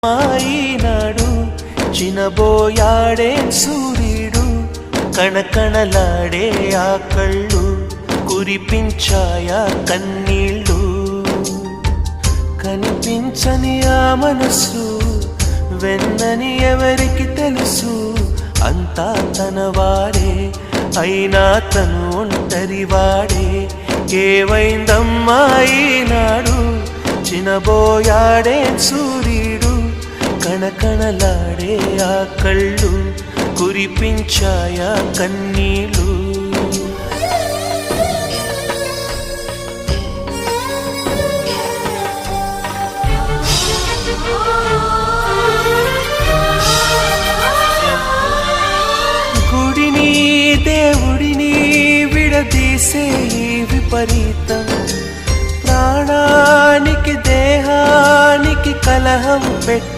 ఈనాడు చినబోయాడే సూర్యుడు, కణకణలాడే ఆ కళ్ళు కురిపించాయా కన్నీళ్ళు. కనిపించని ఆ మనసు వెన్నని ఎవరికి తెలుసు, అంతా తన వాడే అయినా తను ఒంటరివాడే. ఏవైందమ్మా ఈనాడు చినబోయాడే సూర్యుడు, కణకణలాడే ఆ కళ్ళు కురిపించాయా కన్నీళ్ళు. గుడిని దేవుడిని విడదీసే ఈ విపరీతం, ప్రాణానికి దేహానికి కలహం పెట్టి